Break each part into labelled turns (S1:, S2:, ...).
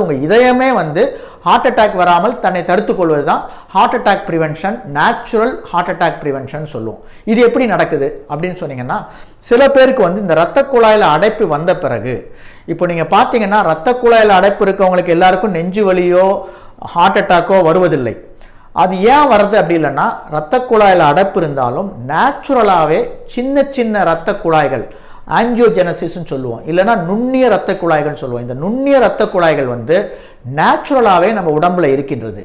S1: உங்கள் இதயமே வந்து ஹார்ட் அட்டாக் வராமல் தன்னை தடுத்துக் கொள்வது தான் heart attack prevention, natural heart attack prevention சொல்லுவோம். இது எப்படி நடக்குது அப்படின்னு சொன்னீங்கன்னா, சில பேருக்கு வந்து இந்த இரத்த குழாயில் அடைப்பு வந்த பிறகு, இப்போ நீங்கள் பார்த்தீங்கன்னா இரத்த குழாயில் அடைப்பு இருக்கவங்களுக்கு எல்லாருக்கும் நெஞ்சு வலியோ ஹார்ட் அட்டாக்கோ வருவதில்லை. அது ஏன் வருது அப்படி இல்லைன்னா, இரத்த குழாயில் அடைப்பு இருந்தாலும் நேச்சுரலாகவே சின்ன சின்ன இரத்த குழாய்கள், ஆஞ்சியோஜெனசிஸ்ன்னு சொல்லுவோம், இல்லைனா நுண்ணிய இரத்த குழாய்கள் சொல்லுவோம். இந்த நுண்ணிய இரத்த குழாய்கள் வந்து நேச்சுரலாகவே நம்ம உடம்புல இருக்கின்றது.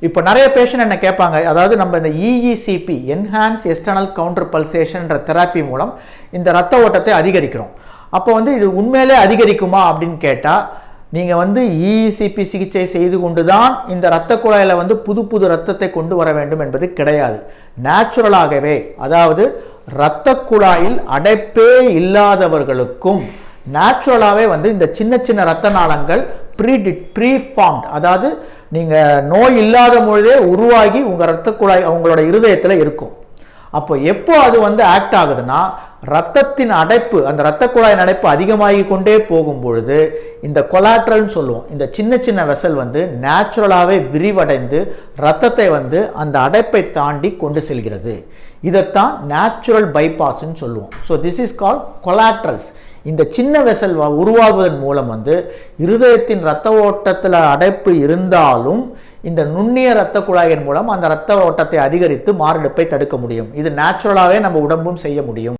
S1: இப்போ நிறைய பேஷண்ட் என்ன கேட்பாங்க, அதாவது நம்ம இந்த EECP என்ஹான்ஸ் எக்ஸ்டர்னல் கவுண்டர் பல்சேஷன்ற தெராப்பி மூலம் இந்த இரத்த ஓட்டத்தை அதிகரிக்கிறோம். அப்போ வந்து இது உண்மையிலே அதிகரிக்குமா அப்படின்னு கேட்டால், நீங்கள் வந்து EECP சிகிச்சை செய்து கொண்டு தான் இந்த இரத்த குழாயில் வந்து புது புது இரத்தத்தை கொண்டு வர வேண்டும் என்பது கிடையாது. நேச்சுரலாகவே, அதாவது இரத்த குழாயில் அடைப்பே இல்லாதவர்களுக்கும் நேச்சுரலாகவே வந்து இந்த சின்ன சின்ன இரத்த நாளங்கள் ப்ரீஃபார்ம்ட், அதாவது நீங்கள் நோய் இல்லாத பொழுதே உருவாகி உங்கள் இரத்த குழாய் அவங்களோட இருதயத்தில் இருக்கும். அப்போ எப்போ அது வந்து ஆக்ட் ஆகுதுன்னா, இரத்தத்தின் அடைப்பு, அந்த இரத்த குழாயின் அடைப்பு அதிகமாகி கொண்டே போகும் பொழுது இந்த கொலாட்ரல்னு சொல்லுவோம், இந்த சின்ன சின்ன வெசல் வந்து நேச்சுரலாகவே விரிவடைந்து இரத்தத்தை வந்து அந்த அடைப்பை தாண்டி கொண்டு செல்கிறது. இதைத்தான் நேச்சுரல் பைபாஸ்ன்னு சொல்லுவோம். So this is called collaterals. இந்த சின்ன வெசல் உருவாகுவதன் மூலம் வந்து இருதயத்தின் இரத்த ஓட்டத்தில் அடைப்பு இருந்தாலும் இந்த நுண்ணிய இரத்த குழாயின் மூலம் அந்த இரத்த ஓட்டத்தை அதிகரித்து மாரடைப்பை தடுக்க முடியும். இது நேச்சுரலாகவே நம்ம உடம்பும் செய்ய முடியும்.